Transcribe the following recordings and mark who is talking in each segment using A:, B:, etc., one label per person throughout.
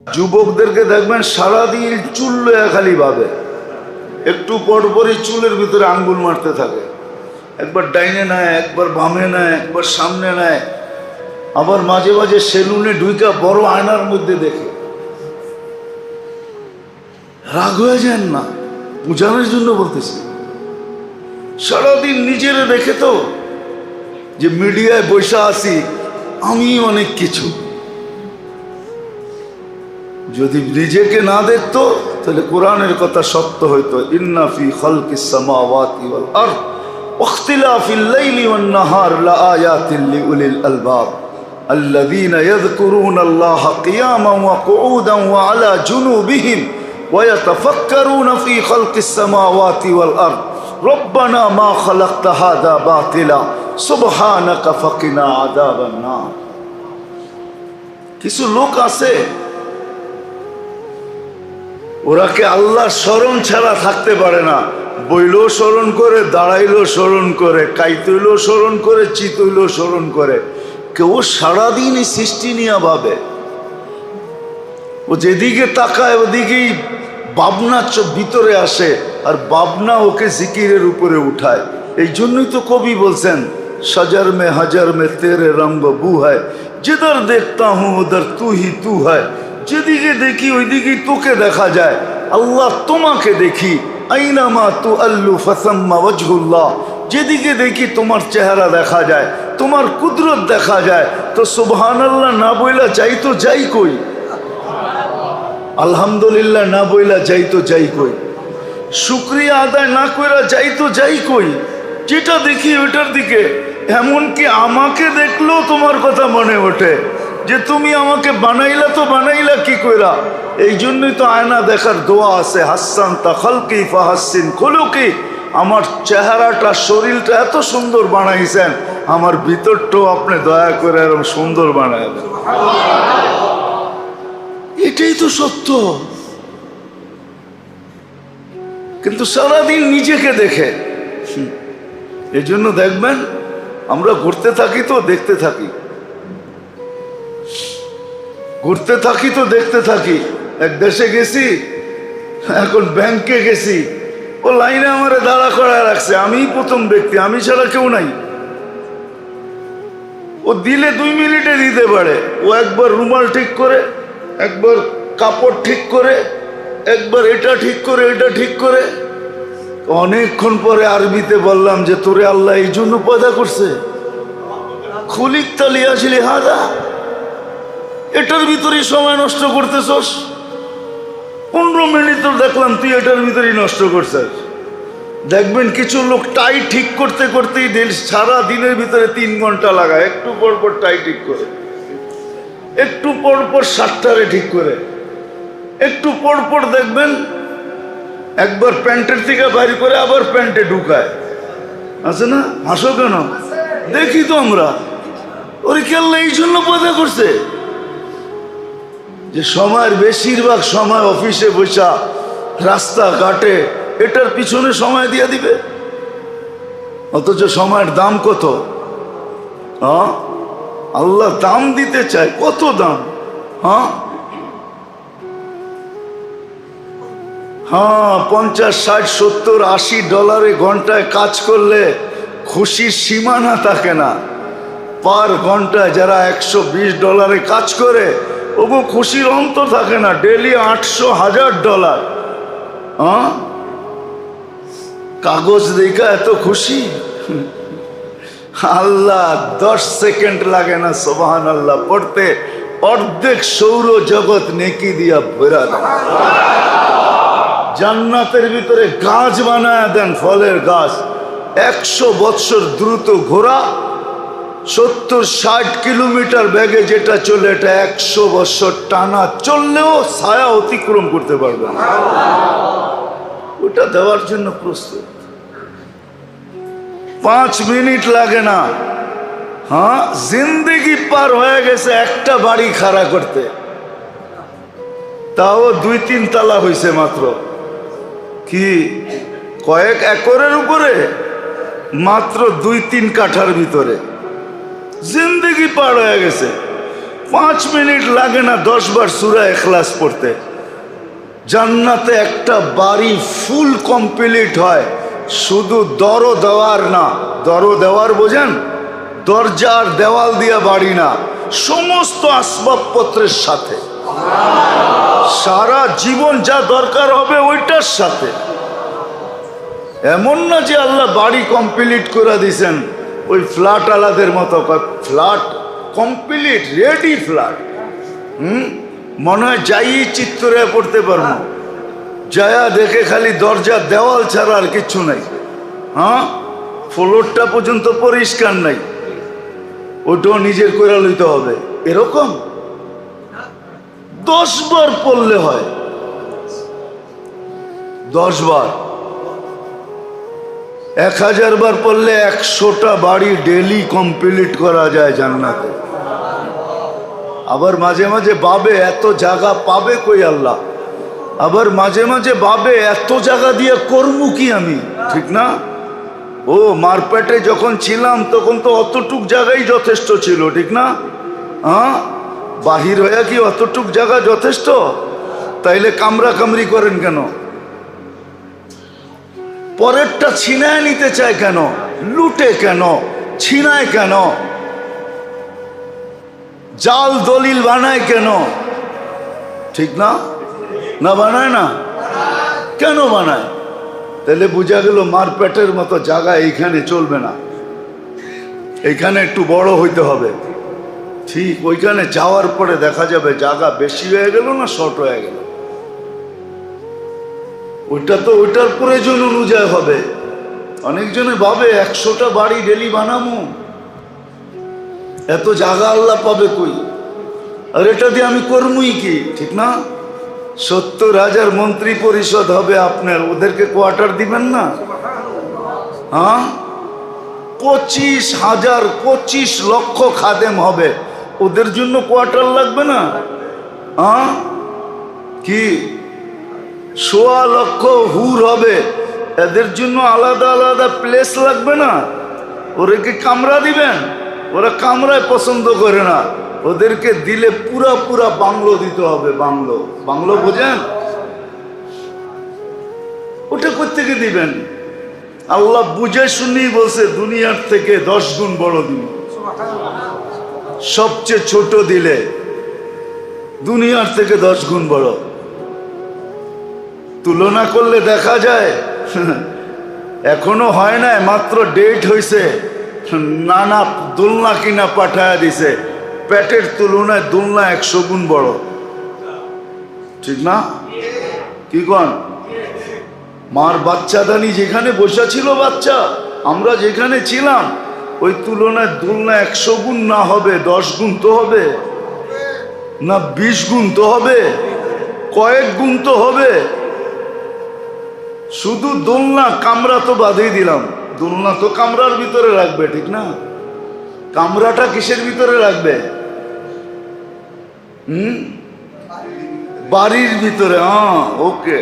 A: যুবকদেরকে দেখবেন সারাদিন চুল লয়া খালি ভাবে, একটু পরপরই চুলের ভিতরে আঙ্গুল মারতে থাকে, একবার ডাইনে নেয়, একবার বামে নেয়, একবার সামনে নেয়, আবার মাঝে মাঝে সেলুনে ঢুইকা বড় আয়নার মধ্যে দেখে। রাগ হয়ে যান না, বোঝানোর জন্য বলতেছি। সারাদিন নিজেরে দেখে তো যে মিডিয়ায় বসে আছি আমি অনেক কিছু, যদি নিজেকে না দেখতো তাহলে কোরআনের কথা সত্য হইতো। ইন্না ফি খালকিস সামাওয়াতি ওয়াল আরদ ওয়াখতিলাফিল লাইলি ওয়ান নাহার লাআয়াতিন লিউলিল আলবাব আল্লাযীনা ইয়াযকুরুনাল্লাহা কিয়ামান ওয়া কুউদান ওয়া আলা জুনুবিহিম ওয়া ইয়াতাফাক্কারুনা ফি খালকিস সামাওয়াতি ওয়াল আরদ রব্বানা মা খালাকতা হাযা বাতিলা সুবহানাকা ফাকিনা আযাবান নার। কিছু লোক আছে ওরাকে আল্লাহর স্মরণ ছাড়া থাকতে পারে না। বইলেও স্মরণ করে, দাঁড়াইলেও স্মরণ করে, কাইতইলেও স্মরণ করে, চিতইলেও স্মরণ করে। কেউ সারাদিন এই সৃষ্টি নিয়ে ভাবে, ও যেদিকে তাকায় ওদিকেই ভাবনা ভিতরে আসে, আর ভাবনা ওকে জিকিরের উপরে উঠায়। এই জন্যই তো কবি বলছেন সজর মে হাজার মে তেরে রঙ্গ বু হয়, जिधर देखता हूँ उधर तू ही तू है। যেদিকে দেখি ওইদিকেই তোকে দেখা যায়, আল্লাহ তোমাকে দেখি। আইনামা তু আল্লু ফাসাম্মা ওয়াজহুল্লাহ, যেদিকে দেখি তোমার চেহারা দেখা যায়, তোমার কুদরত দেখা যায়। তো সুবহানাল্লাহ না বইলা যাই তো যাই কই, আলহামদুলিল্লাহ না বইলা যাই তো যাই কই, শুকরিয়া আদায় না কইরা যাই তো যাই কই। যেটা দেখি ওইটার দিকে, এমনকি আমাকে দেখলেও তোমার কথা মনে ওঠে যে তুমি আমাকে বানাইলা, তো বানাইলা কি কইরা। এই জন্যই তো আয়না দেখার দোয়া আছে, হাসান তা খালকি ফাহাসিন খুলুকি। আমার চেহারাটা শরীরটা এত সুন্দর বানাইছেন, আমার ভিতরটাও আপনি দয়া করে এরকম সুন্দর বানায় দেন। এটাই তো সত্য। কিন্তু সারাদিন নিজেকে দেখে, এই জন্য দেখবেন আমরা ঘুরতে থাকি তো দেখতে থাকি, ঘুরতে থাকি তো দেখতে থাকি। এক দেশে গেছি, এখন ব্যাংকে গেছি, ও লাইনে আমারে দাঁড়া করায় রাখছে, আমিই প্রথম ব্যক্তি, আমি ছাড়া কেউ নাই। ও দিলে 2 মিনিটে দিতে পারে। ও একবার রুমাল ঠিক করে, একবার কাপড় ঠিক করে, একবার এটা ঠিক করে, এটা ঠিক করে। অনেকক্ষণ পরে আরবিতে বললাম যে তোরে আল্লাহ এই জন্য পয়দা করছে, খুলিকতা লিয়াছিলি হাদা, এটার ভিতরেই সময় নষ্ট করতেছস। 15 মিনিট তো দেখলাম তুই এটার ভিতরেই নষ্ট করছিস। দেখবেন কিছু লোক টাই ঠিক করতে করতেই সারা দিনের ভিতরে 3 ঘন্টা লাগায়। একটু পর পর টাই ঠিক করে, একটু পর পর শার্টটারে ঠিক করে, একটু পর পর দেখবেন একবার প্যান্টের থেকে বাইর করে আবার প্যান্টে ঢুকায়। আছে না? হাসো কেন? দেখি তো আমরা। ওরে কি আল্লাহ এই জন্য পয়দা করছে যে সময়ের বেশিরভাগ সময় অফিসে বসা, রাস্তাঘাটে এটার পিছনে সময় দিয়ে দিবে, অথচ সময়ের দাম কত? আল্লাহ দাম দিতে চায়, কত দাম। হ্যাঁ, 50, 60, 70, $80 ঘন্টায় কাজ করলে খুশির সীমানা থাকে না। পার ঘন্টায় যারা $120 কাজ করে, ওগো খুশির অন্ত থাকে না। ডেলি $800,000। কাগজ দেখা এত খুশি। আল্লাহ 10 সেকেন্ড লাগে না সুবহানাল্লাহ পড়তে, অর্ধেক সৌর জগৎ নেকি দিয়া ভরা দেন। জান্নাতের ভিতরে গাছ বানায় দেন, ফলের গাছ। 100 বৎসর দ্রুত ঘোরা, 70-60 কিলোমিটার বেগে যেটা চলে, এটা 100 বৎসর টানা চললেও ছায়া অতিক্রম করতে পারবে না। ওটা দেওয়ার জন্য প্রস্তুত। 5 মিনিট লাগে না। হ্যাঁ, জিন্দেগি পার হয়ে গেছে একটা বাড়ি খাড়া করতে, তাও 2-3 তালা হয়েছে মাত্র। কি কয়েক একরের উপরে, মাত্র 2-3 কাঠার ভিতরে জিন্দেগি পার হয়ে গেছে। 5 মিনিট লাগে না 10 বার সূরা ইখলাস পড়তে। জান্নাতে একটা বাড়ি ফুল কমপ্লিট হয়, শুধু দর দেওয়ার না, দর দেওয়ার বোঝেন, দরজার দেওয়াল দিয়া বাড়ি না, সমস্ত আসবাবপত্রের সাথে, সারা জীবন যা দরকার হবে ওইটার সাথে। এমন না যে আল্লাহ বাড়ি কমপ্লিট করে দিছেন ওই ফ্ল্যাট আলাদের মতো, ফ্ল্যাট কমপ্লিট রেডি ফ্ল্যাট। মনে হয় যাই চিত্তরে পড়তে পারবো, যায়া দেখে খালি দরজা দেওয়াল ছাড়া আর কিচ্ছু নাই। হ্যাঁ, ফ্লোরটা পর্যন্ত পরিষ্কার নাই, ওটাও নিজের করে লইতে হবে। এরকম 10 বার পড়লে হয়, 10 বার। 1000 বার পড়লে 100টা বাড়ি ডেলি কমপ্লিট করা যায় জান্নাতে। আবার মাঝে মাঝে ভাবে এত জায়গা পাবে কই আল্লাহ, আবার মাঝে মাঝে ভাবে এত জায়গা দিয়ে করবো কি আমি, ঠিক না? ও মার পেটে যখন ছিলাম তখন তো অতটুক জায়গাই যথেষ্ট ছিল, ঠিক না? হ্যাঁ, বাহির হয়ে কি অতটুক জায়গা যথেষ্ট? তাইলে কামরা কামরি করেন কেন? পরেরটা ছিনায় নিতে চায় কেন? লুটে কেন? ছিনায় কেন? জাল দলিল বানায় কেন? ঠিক না? না বানায় না? কেন বানায়? তাহলে বোঝা গেল মার পেটের মতো জায়গা এইখানে চলবে না, এইখানে একটু বড় হইতে হবে। ঠিক ওইখানে যাওয়ার পরে দেখা যাবে জায়গা বেশি হয়ে গেল না শর্ট হয়ে গেল, ওইটা তো ওইটার প্রয়োজন অনুযায়ী হবে। অনেকজনে ভাবে 100টা বাড়ি ডেলি বানাবো, এত জায়গা আল্লাহ পাবে কই, আর এটা দিয়ে আমি করবই কি, ঠিক না? 70,000 মন্ত্রী পরিষদ হবে আপনার, ওদেরকে কোয়ার্টার দিবেন না? হ্যাঁ, 25 লক্ষ খাদেম হবে, ওদের জন্য কোয়ার্টার লাগবে না? হ্যাঁ, কি 1.25 লক্ষ হুর হবে, এদের জন্য আলাদা আলাদা প্লেস লাগবে না? ওদেরকে কামরা দিবেন? ওরা কামরায় পছন্দ করে না, ওদেরকে দিলে পুরা পুরা বাংলো দিতে হবে। বাংলো, বাংলো বোঝেন? ওটা কোত্থেকে দিবেন? আল্লাহ বুঝে শুনি বলছে দুনিয়ার থেকে 10 গুণ বড় দিন। সবচেয়ে ছোট দিলে দুনিয়ার থেকে 10 গুণ বড়। তুলনা করলে দেখা যায় এখনো হয় না, মাত্র ডেট হয়েছে, নানা দোলনা কিনা পাঠায়া দিছে, পেটের তুলনায় দোলনা 100 গুণ বড়, ঠিক না? কি কন? মার বাচ্চাদানি যেখানে বসা ছিল বাচ্চা, আমরা যেখানে ছিলাম, ওই তুলনায় দোলনা 100 গুণ না হবে 10 গুণ তো হবে না, 20 গুণ তো হবে, কয়েক গুণ তো হবে। শুধু দোলনা, কামরা তো বাদই দিলাম, দোলনা তো কামরার ভিতরে রাখবে, ঠিক না? কামরাটা কিসের ভিতরে রাখবে? বাড়ির ভিতরে। হ্যাঁ, ওকে,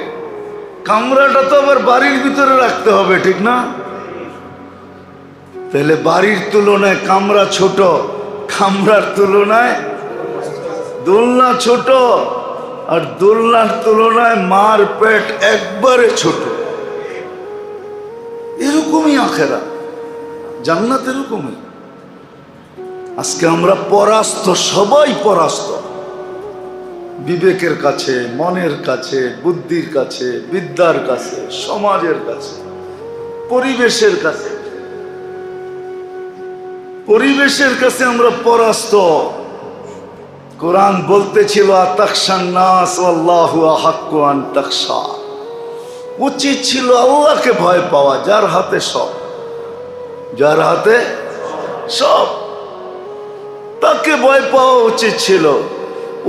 A: কামরাটা তো আবার বাড়ির ভিতরে রাখতে হবে, ঠিক না? তাহলে বাড়ির তুলনায় কামরা ছোট, কামরার তুলনায় দোলনা ছোট, আর দোলনার তুলনায় মার পেট একবারে ছোট। এরকমই আখেরা, জান্নাত এরকমই। আজকে আমরা পরাস্ত, সবাই পরাস্ত, বিবেকের কাছে, মনের কাছে, বুদ্ধির কাছে, বিদ্যার কাছে, সমাজের কাছে, পরিবেশের কাছে। পরিবেশের কাছে আমরা পরাস্ত। কোরআন বলতেছিল আতাখশান নাস আল্লাহু আহাক্কু আন তাখশা, উচিত ছিল আল্লাহকে ভয় পাওয়া, যার হাতে সব, যার হাতে সব, তাকে ভয় পাওয়া উচিত ছিল।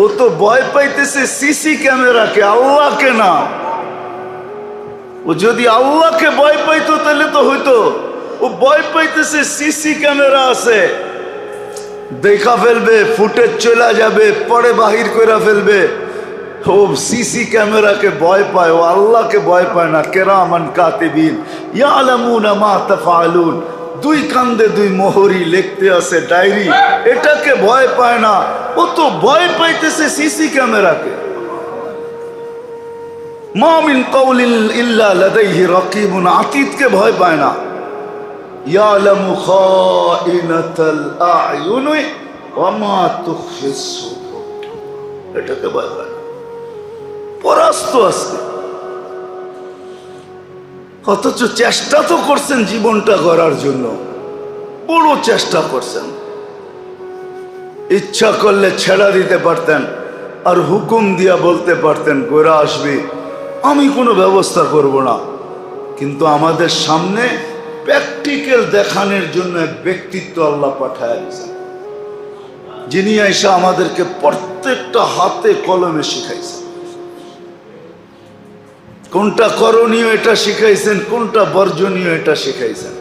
A: ও তো ভয় পাইতেছে সিসি ক্যামেরাকে, আল্লাহকে না। ও যদি আল্লাহকে ভয় পাইতো তাহলে তো হইতো, ও ভয় পাইতেছে সিসি ক্যামেরা আছে, দেখা ফেলবে, ফুটেজ চলে যাবে, পরে বাহির করে ফেলবে। ও সিসি ক্যামেরাকে ভয় পায়, ও আল্লাহকে ভয় পায় না। কিরামান কাতিবিন ইয়ালামুনা মা তাফআলুন, দুই কান্দে দুই মোহরি লিখতে আছে ডায়েরি, এটাকে ভয় পায় না, ও তো ভয় পাইতেছে সিসি ক্যামেরাকে। মা মিন কাউলিন ইল্লা লাদাইহি রাকিবুন আতীতকে ভয় পায় না। ইয়ালামু খাইনাতাল আ'য়ুনি ওয়া মা তুখফিস সুদুর, এটাকে ভয় পায় না। পরাস্ত আছে, অথচ চেষ্টা তো করছেন জীবনটা গড়ার জন্য, বড় চেষ্টা করছেন। ইচ্ছা করলে ছেড়া দিতে পারতেন, আর হুকুম দিয়া বলতে পারতেন গোরা আসবে, আমি কোনো ব্যবস্থা করব না। কিন্তু আমাদের সামনে প্র্যাকটিক্যাল দেখানোর জন্য এক ব্যক্তিত্ব আল্লাহ পাঠায় দিয়েছেন, যিনি আইসা আমাদেরকে প্রত্যেকটা হাতে কলমে শিখাইছেন। কোনটা করণীয় এটা শিখাইছেন, কোনটা বর্জনীয় এটা শিখাইছেন,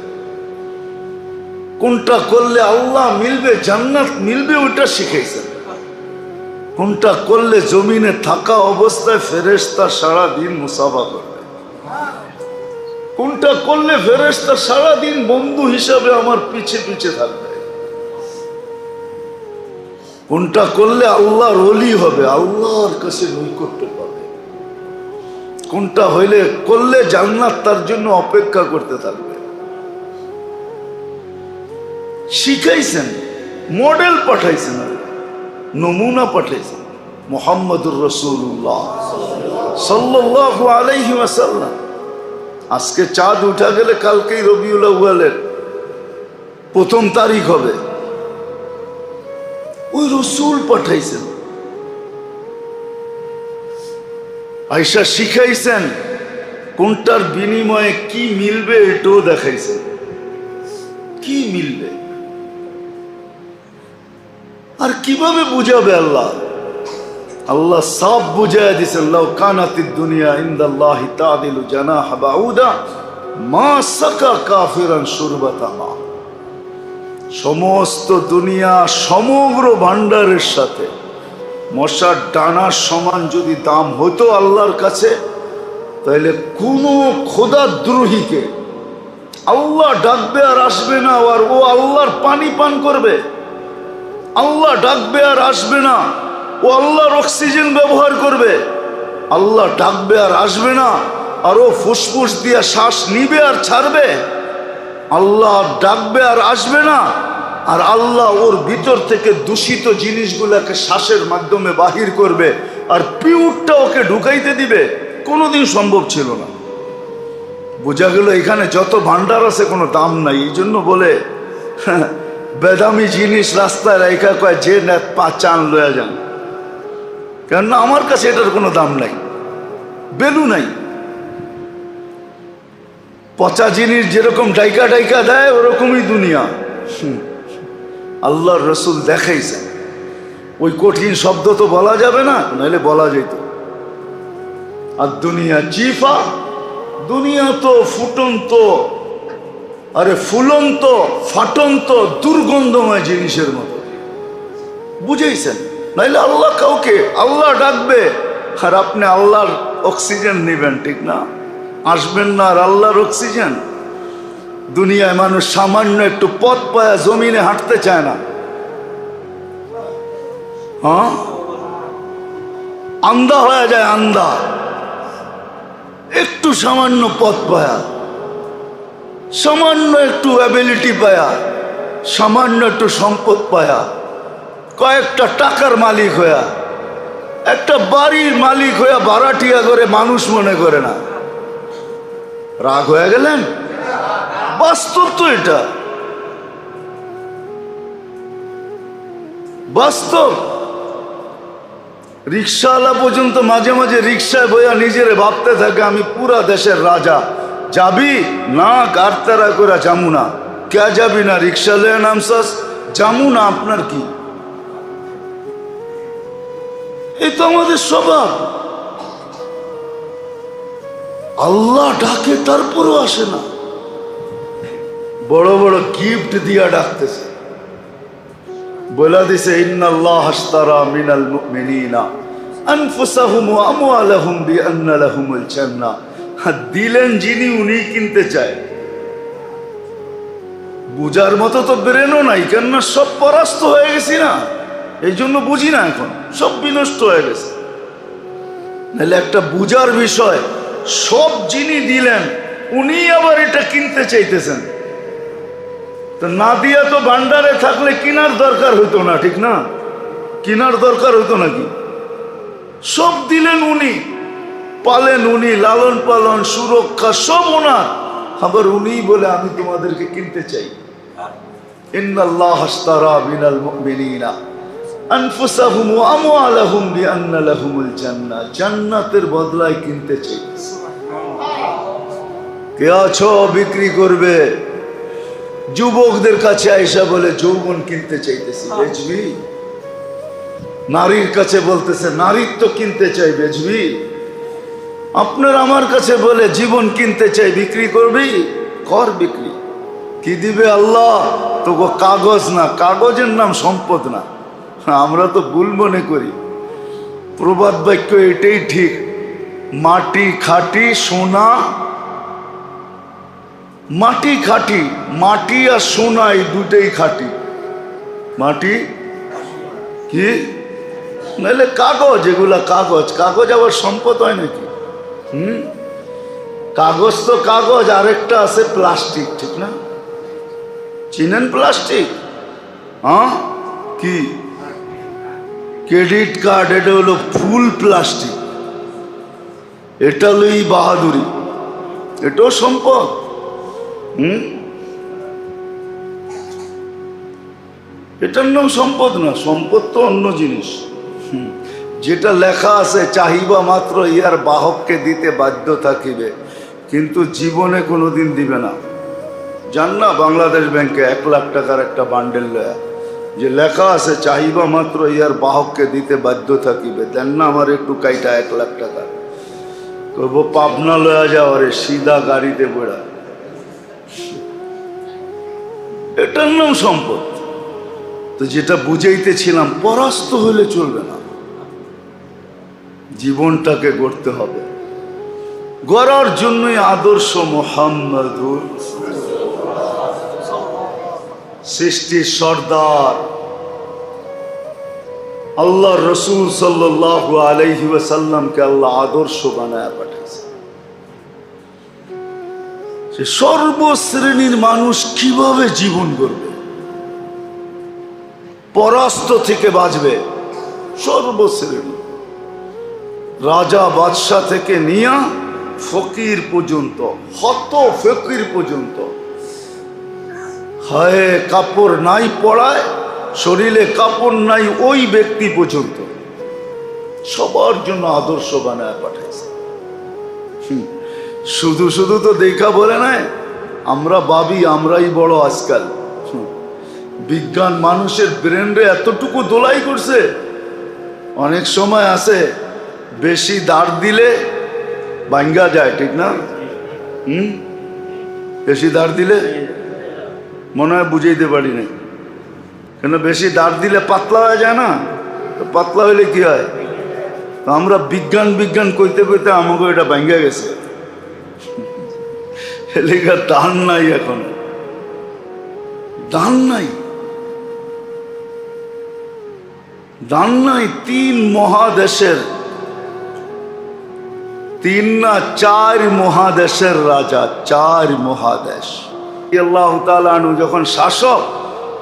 A: কোনটা করলে আল্লাহ মিলবে, জান্নাত মিলবে ওটা শিখাইছেন, কোনটা করলে জমিনে থাকা অবস্থায় ফেরেশতা সারাদিন মুসাফা করবে, কোনটা করলে ফেরেশতা সারাদিন বন্ধু হিসাবে আমার পিছে পিছে থাকবে, কোনটা করলে আল্লাহর ওলি হবে, আল্লাহর কাছে নৈকট্য পাবে, কোনটা হইলে করলে জান্নাত তার জন্য অপেক্ষা করতে থাকবে। শিখাইছেন, মডেল পাঠাইছেন, নমুনা পাঠাইছেন মুহাম্মদুর রাসূলুল্লাহ সাল্লাল্লাহু আলাইহি ওয়াসাল্লাম। আজকে চাঁদ উঠা গেলে কালকেই রবিউল আউয়ালের 1 তারিখ হবে। ওই রসূল পাঠাইছেন, আয়েশা শিখাইছেন, কোনটার বিনিময়ে কি মিলবে এটাও দেখাইছেন। কি মিলবে আর কিভাবে বুঝাবে আল্লাহ? আল্লাহ সব বুঝায় দিয়েছেন, লাউ কানাতিদ দুনিয়া ইনদাল্লাহি তাদিলু জানাহা বাউদা মা সাকা কাফিরান শুরবাতা মা। সমস্ত দুনিয়া সমগ্র ভান্ডারের সাথে মশার ডানার সমান যদি দাম হতো আল্লাহর কাছে, তাহলে কোনো খোদাদ্রোহীকে আল্লাহ ডাকবে আর আসবে না, আর ও আল্লাহর পানি পান করবে। আল্লাহ ডাকবে আর আসবে না, ও আল্লাহর অক্সিজেন ব্যবহার করবে। আল্লাহ ডাকবে আর আসবে না, আর ও ফুসফুস দিয়ে শ্বাস নিবে আর ছাড়বে। আল্লাহ ডাকবে আর আসবে না, আর আল্লাহ ওর ভিতর থেকে দূষিত জিনিসগুলোকে শ্বাসের মাধ্যমে বাহির করবে, আর পিউরটা ওকে ঢুকাইতে দিবে। কোনোদিন সম্ভব ছিল না। বোঝা গেল এখানে যত ভান্ডার আছে কোনো দাম নাই। এই জন্য বলে বেদামি জিনিস রাস্তায় রেখা কয় যে নেত 5 চান লয়া যান, কেননা আমার কাছে এটার কোনো দাম নাই, ভ্যালু নাই। পচা জিনিস যেরকম ডাইকা ডাইকা দেয় ওরকমই দুনিয়া। আল্লাহর রসুল দেখাইছেন। ওই কঠিন শব্দ তো বলা যাবে না, নাহলে বলা যেত। আর দুনিয়া জিফা, দুনিয়া তো ফুটন্ত, আরে ফুলন্ত ফাটন্ত দুর্গন্ধময় জিনিসের মতো। বুঝেছেন? নাইলে আল্লাহ কাউকে আল্লাহ ডাকবে আর আপনি আল্লাহর অক্সিজেন নেবেন, ঠিক না? আসবেন না আর আল্লাহর অক্সিজেন। দুনিয়ায় মানুষ সামান্য একটু পথ পায়া জমিনে হাঁটতে চায় না। হ্যাঁ, আন্ধা হয়ে যায়, আন্ধা। একটু সামান্য পথ পায়া, সামান্য একটু অ্যাবিলিটি পায়া, সামান্য একটু সম্পদ পায়া, কয়েকটা টাকার মালিক হইয়া, একটা বাড়ির মালিক হইয়া ভাড়াটিয়া করে মানুষ মনে করে না। রাগ হয়ে গেলেন? বাস্তব তো এটা, বাস্তব। রিক্সাওয়ালা পর্যন্ত মাঝে মাঝে রিক্সায় বইয়া নিজেরে ভাবতে থাকে আমি পুরা দেশের রাজা। যাবি না? গাড়তারা করে যামু না। কে যাবি না? রিক্সা লয়ে নামসাস, যামু না। আপনার কি? এই তো আমাদের স্বভাব। আল্লাহ ডাকে তারপরও আসে না। বড় বড় গিফট দিয়া ডাকতেছে, বলে দিছে ইন্নাল্লাহ আশতারা মিনাল মুমিনিনা আনফুসাহুম ওয়া আমওয়ালাহুম বিআন্না লাহুমুল জান্নাহ। দিলেন যিনি, উনি কিনতে চায়। বুঝার মতো তো ব্রেনও নাই, কেননা সব পরাস্ত হয়ে গেছি না, এই জন্য বুঝি না, এখন সব বিনষ্ট হয়ে গেছে। নাহলে একটা বুঝার বিষয়, সব যিনি দিলেন উনি আবার এটা কিনতে চাইতেছেন, তো না দিয়া তো ভান্ডারে থাকলে কিনার দরকার হইতো না, ঠিক না? কিনার দরকার হইতো নাকি? সব দিলেন উনি, পালেন উনি, লালন পালন সুরক্ষা সব ওনার, আবার উনি বলে আমি তোমাদেরকে কিনতে চাই। ইন্নাল্লাহ আশতারা মিনাল মুমিনিনা আনফুসাহুম ওয়া আমওয়ালাহুম বিআন্না লাহুমুল জান্নাহ, জান্নাতের বদলায় কিনতে চাই। কে আছো বিক্রি করবে? যুবকদের কাছে আয়েশা বলে যৌবন কিনতে চাইতেছি, বেচবি? নারীর কাছে বলতেছে নারীত্ব কিনতে চাই, বেচবি? আপনার আমার কাছে বলে জীবন কিনতে চাই, বিক্রি করবি? কর বিক্রি। কি দিবে আল্লাহ? তো কাগজ না, কাগজের নাম সম্পদ না। আমরা তো ভুল মনে করি, প্রবাদ বাক্য এটাই ঠিক, মাটি খাঁটি সোনা, মাটি খাঁটি, মাটি আর সোনা এই দুটেই খাঁটি। মাটি কি নাহলে কাগজ, এগুলা কাগজ, কাগজ আবার সম্পদ হয় নাকি? কাগজ তো কাগজ, আরেকটা আছে প্লাস্টিক, ঠিক না? চিনেন প্লাস্টিক? হ্যাঁ, কি ক্রেডিট কার্ড, এটা হলো ফুল প্লাস্টিক, এটা হলোই বাহাদুরি, এটাও সম্পদ। এটার নাম সম্পদ না, সম্পদ তো অন্য জিনিস। যেটা লেখা আছে চাহিবা মাত্র ইহার বাহককে দিতে বাধ্য থাকিবে, কিন্তু জীবনে কোনোদিন দিবে না। জান না বাংলাদেশ ব্যাংকে 1 লাখ টাকার একটা বান্ডেল লয়া, যে লেখা আছে চাহিবা মাত্র ইহার বাহককে দিতে বাধ্য থাকিবে, দেন না আমার একটু কাইটা 1 লাখ টাকা, কব পাবনা লয়া যাও রে, সিধা গাড়িতে বেড়া। এটার নাম সম্পদ। তো যেটা বুঝাইতেছিলাম, পরাস্ত হলে চলবে না, জীবনটাকে গড়তে হবে। গড়ার জন্যই আদর্শ মুহাম্মদুর সৃষ্টির সর্দার আল্লাহ রসুল সাল্লাল্লাহু আলাইহি ওয়াসাল্লামকে আল্লাহ আদর্শ বানায় পাঠাইছে। সে সর্বশ্রেণীর মানুষ কিভাবে জীবন গড়বে, পরাস্ত থেকে বাঁচবে, সর্বশ্রেণী, রাজা বাদশাহ থেকে নিয়া ফকির পর্যন্ত, হত ফকির পর্যন্ত, হায় কাপড় নাই পড়ায়, শরীরে কাপড় নাই ওই ব্যক্তি পর্যন্ত, সবার জন্য আদর্শ বানায় পাঠাইছে। শুধু শুধু তো দেখা বলে নাই, আমরা ভাবি আমরাই বড়। আজকাল বিজ্ঞান মানুষের ব্রেনরে এতটুকু দোলাই করছে, অনেক সময় আছে বেশি দাঁড় দিলে ভাঙ্গা যায়, ঠিক না? বেশি দাঁড় দিলে মনে হয় বুঝাইতে পারি না, কেন বেশি দাঁড় দিলে পাতলা হয়ে যায় না, তো পাতলা হইলে কি হয়? তো আমরা বিজ্ঞান বিজ্ঞান কইতে কইতে আমাকে এটা ভাঙ্গা গেছে, এলাকা দান নাই, এখন দান নাই, দান নাই। 3 মহাদেশের, 3 না 4 মহাদেশের রাজা, 4 মহাদেশ। আল্লাহ তাআলা আনহু যখন শাসক,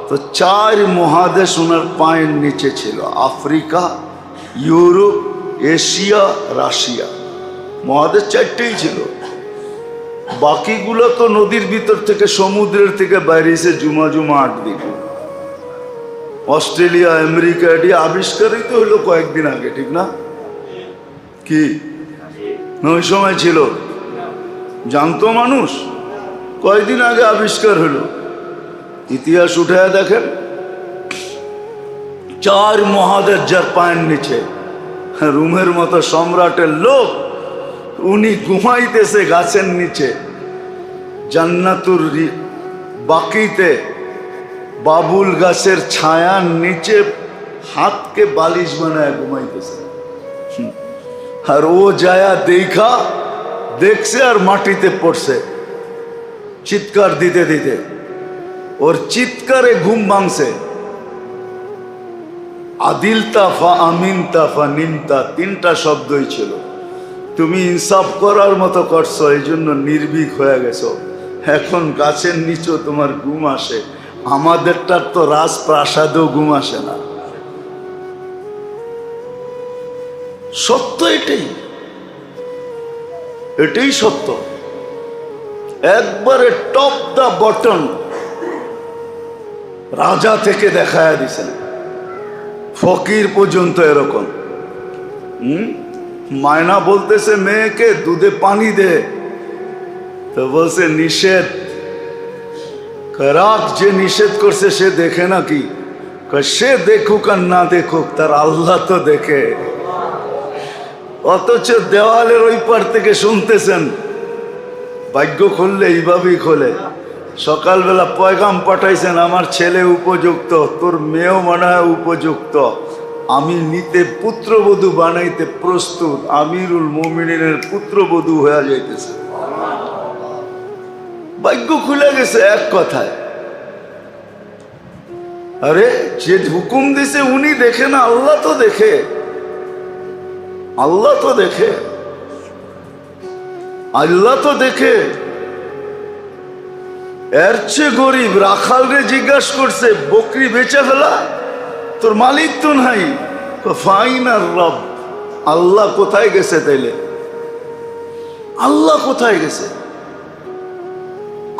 A: তো 4 মহাদেশ ওনার পায়ের নিচে ছিল, আফ্রিকা, ইউরোপ, এশিয়া, রাশিয়া, মহাদেশ 4টেই ছিল। বাকিগুলো তো নদীর ভিতর থেকে, সমুদ্রের থেকে বাইরেছে জুমা জুমা 8 দিন। অস্ট্রেলিয়া, আমেরিকা এটি আবিষ্কারিত হলো কয়েকদিন আগে, ঠিক না? কি ওই সময় ছিল? জানতো মানুষ? কয়েকদিন আগে আবিষ্কার হলো। ইতিহাস উঠে দেখেন, 4 মহাদেশ যার পায়ের নিচে, রুমের মতো সম্রাটের লোক, উনি ঘুমাইতেছে গাছের নিচে, জান্নাতুর বাকিতে বাবুল গাছের ছায়ার নিচে হাতকে বালিশ বানায় ঘুমাইতেছে। আর ও যায়া দেখছে আর মাটিতে পড়ছে চিৎকার দিতে দিতে, ওর চিৎকারে ঘুম ভাঙছে। আদিলতা ফা আমিনতা ফা নিমতা, তিনটা শব্দই ছিল। তুমি ইনসাফ করার মতো করছো, এই জন্য নির্ভীক হয়ে গেছো। এখন গাছের নিচেও তোমার ঘুম আসে, আমাদেরটার তো রাজপ্রাসাদেও ঘুম আসে না। সত্য এটাই, এটাই সত্য। একবারে টপ দা বটন রাজা থেকে দেখায় দিছেন, ফকির পর্যন্ত এরকম। মায়না বলতেছে মেয়েকে দুধে পানি দে, তো বলছে নিষেধ। রাখ, যে নিষেধ করছে সে দেখে নাকি? সে দেখুক আর না দেখুক, তার আল্লাহ তো দেখে। অথচ দেওয়ালের ওই পার থেকে শুনতেছেন, ভাগ্য খুললে এইভাবেই খোলে। সকালবেলা পয়গাম পাঠাইছেন, আমার ছেলে উপযুক্ত, তোর মেয়েও মনে হয় উপযুক্ত, আমি নিতে পুত্রবধূ বানাইতে প্রস্তুত। আমিরুল মুমিনিনের পুত্রবধূ হয়ে যাইতেছে। ভাগ্য খুলে গেছে এক কথায়। আরে যে হুকুম দিছে উনি দেখে না, আল্লাহ তো দেখে, আল্লাহ তো দেখে, আল্লাহ তো দেখে। এর চেয়ে গরিব রাখাল রে জিজ্ঞাসা করছে, বকরি বেচা ফেলা, তোর মালিক তো নাই। ফাইনার রব, আল্লাহ কোথায় গেছে তাইলে? আল্লাহ কোথায় গেছে?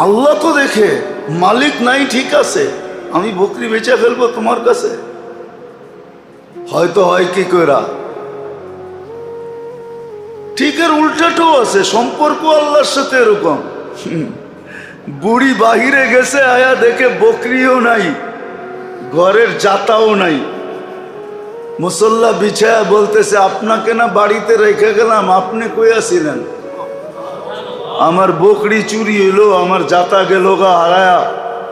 A: আল্লাহ তো দেখে, মালিক নাই ঠিক আছে, আমি বকরি বেচা ফেলবো তোমার কাছে? হয়তো হয় কি কইরা। ঠিক এর উল্টাটাও আছে, সম্পর্ক আল্লাহর সাথে এরকম। বুড়ি বাহিরে গেছে, আয়া দেখে বকরিও নাই, ঘরের জাতাও নাই। মুসল্লা বিছায়া বলতেছে, আপনাকে না বাড়িতে রেখে গেলাম, আপনি কইয়াছিলেন আমার বকরি চুরি হইলো, আমার জাতা গেল গা হারায়া,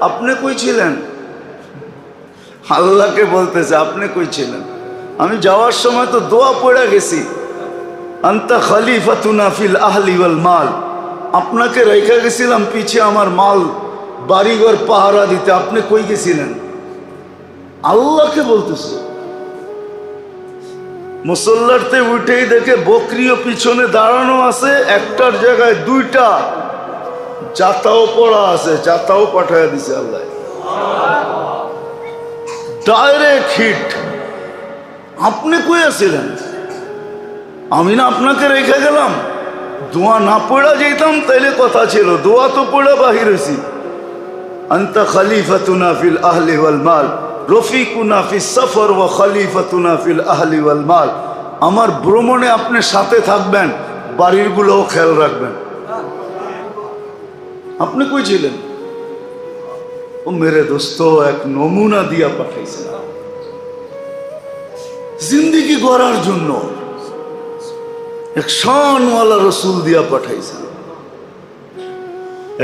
A: আপনি কই ছিলেন? আল্লাহকে বলতেছে, আপনি কই ছিলেন? আমি যাওয়ার সময় তো দোয়া পড়ে গেছি, আনতা খলিফাতুনা ফিল আহলি ওয়াল মাল, আপনাকে রেখে গেছিলাম পিছে আমার মাল বাড়িঘর পাহারা দিতে, আপনি কই গেছিলেন? আল্লাহকে বলতেছে। মুসল্লাতে উঠেই দেখে বকরিও পিছনে দাঁড়ানো আছে, একটার জায়গায় দুইটা, জাতাও পড়া আছে, জাতাও পাঠায় দিছে আল্লাহ। Direct hit. আপনি কই আছিলেন? আমি না আপনাকে রেখে গেলাম, দোয়া না পড়া যেতাম তাইলে কথা ছিল, দোয়া তো পড়া বাহির হয়েছি। আনতা খলিফাতুনা ফিল আহলি ওয়াল মাল রফিকুনা ফিস সফর ওয়া খলিফাতুনা ফিল আহলি ওয়াল মাল, আমার ভ্রমণে আপনি সাথে থাকবেন, বাড়িরগুলোও খেয়াল রাখবেন। আপনি কই ছিলেন? ও মেরে দোস্ত, এক নমুনা দিয়া পাঠাইছেন জিন্দিগি গড়ার জন্য, এক শানওয়ালা রসুল দিয়া পাঠাইছেন,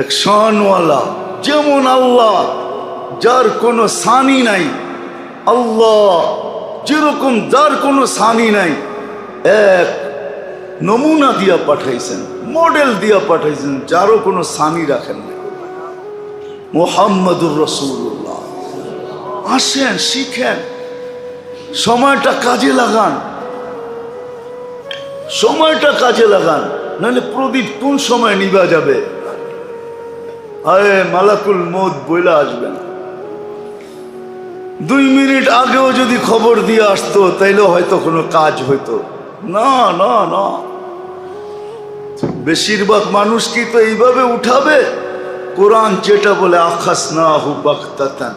A: এক শানওয়ালা। যেমন আল্লাহ, যার কোনো সানি নাই, আল্লাহ যেরকম যার কোনো সানি নাই, এক নমুনা দিয়া পাঠাইছেন, মডেল দিয়া পাঠাইছেন, যারও কোনো সানি রাখেন না। মুহাম্মদুর রাসূলুল্লাহ। আসেন, শিখেন, সময়টা কাজে লাগান, সময়টা কাজে লাগান, নাহলে প্রদীপ কোন সময় নিভা যাবে? আরে মালাকুল মউত বইলা আসবেন। 2 মিনিট আগেও যদি খবর দিয়ে আসতো তাইলে হয়তো কোনো কাজ হইতো না। না না, বেশিরভাগ মানুষ কি তো এইভাবে উঠাবে? কোরআন যেটা বলে আখাসনাহু বাগতাতান,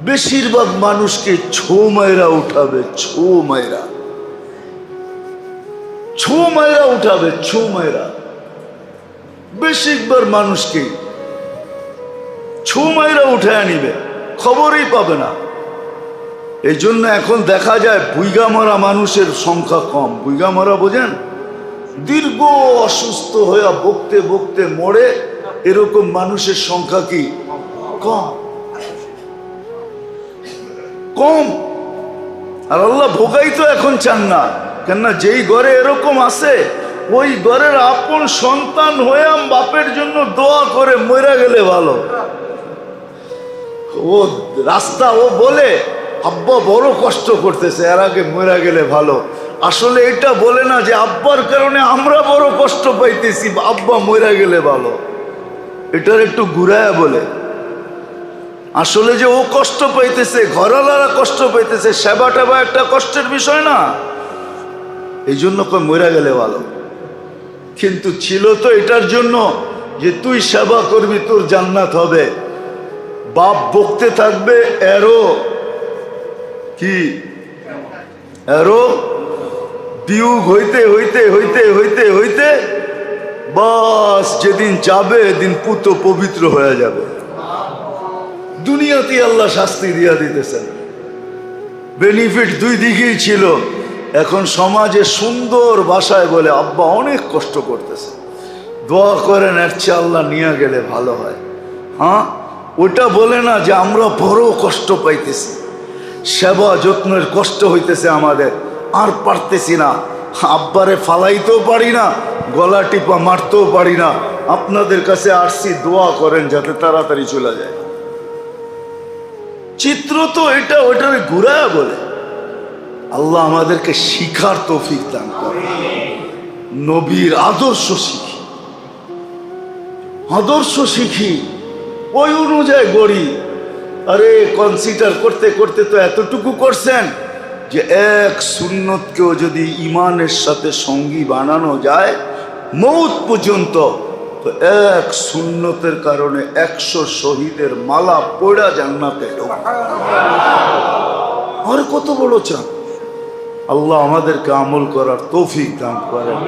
A: বেশিরভাগ মানুষকে ছো মাইরা উঠাবে, ছো মাইরা, ছো মাইরা উঠাবে, ছো মাইরা। বেশিরভাগ মানুষকে ছো মাইরা উঠায় নিবে, খবরই পাবে না। এই জন্য এখন দেখা যায় বুইগা মরা মানুষের সংখ্যা কম। বুইগা মরা বোঝেন? দীর্ঘ অসুস্থ হয়ে বকতে বকতে মরে, এরকম মানুষের সংখ্যা কি কম? কম। আর আল্লাহ ভোগাই তো এখন চান না, কেননা যেই ঘরে এরকম আছে, ওই ঘরের আপন সন্তান হয়ে বাপের জন্য দোয়া করে মরে গেলে ভালো। ও রাস্তা ও বলে আব্বা বড় কষ্ট করতেছে, এর আগে মরে গেলে ভালো। আসলে এটা বলে না যে আব্বার কারণে আমরা বড় কষ্ট পাইতেছি, আব্বা মরে গেলে ভালো। এটার একটু ঘুরায়া বলে আসলে যে ও কষ্ট পাইতেছে, ঘরওয়ালারা কষ্ট পাইতেছে, সেবা টেবা একটা কষ্টের বিষয় না, এই জন্য কই মরে গেলে ভালো। কিন্তু ছিল তো এটার জন্য যে তুই সেবা করবি, তোর জান্নাত হবে। বাপ বকতে থাকবে, এরও কি এরও বিয়োগ হইতে হইতে হইতে হইতে হইতে বাস যেদিন যাবে এদিন পুত পবিত্র হয়ে যাবে। দুনিয়াতে আল্লাহ শাস্তি দিয়া দিতেছেন, বেনিফিট দুই দিকেই ছিল। এখন সমাজে সুন্দর ভাষায় বলে আব্বা অনেক কষ্ট করতেছে, দোয়া করেন এর চেয়ে আল্লাহ নিয়ে গেলে ভালো হয়। হ্যাঁ, ওটা বলে না যে আমরা বড় কষ্ট পাইতেছি, সেবা যত্নের কষ্ট হইতেছে আমাদের, আর পারতেছি না, আব্বারে ফালাইতেও পারি না, গলা টিপা মারতেও পারি না, আপনাদের কাছে আসছি দোয়া করেন যাতে তাড়াতাড়ি চলে যায়। চিত্র তো এটা ওইটারে ঘুরায়া বলে। আল্লাহ আমাদেরকে শিখার তৌফিক দান করে, নবীর আদর্শ শিখি, আদর্শ শিখি, ওই অনুযায়ী গড়ি। আরে কনসিডার করতে করতে তো এতটুকু করছেন যে এক সুন্নতকেও যদি ইমানের সাথে সঙ্গী বানানো যায় মৌত পর্যন্ত, তো এক সুন্নতের কারণে 100 শহীদের মালা পড়া জান্নাতে ঢোকা। আর কত বড় চান! আল্লাহ আমাদেরকে আমল করার তৌফিক দান করেন।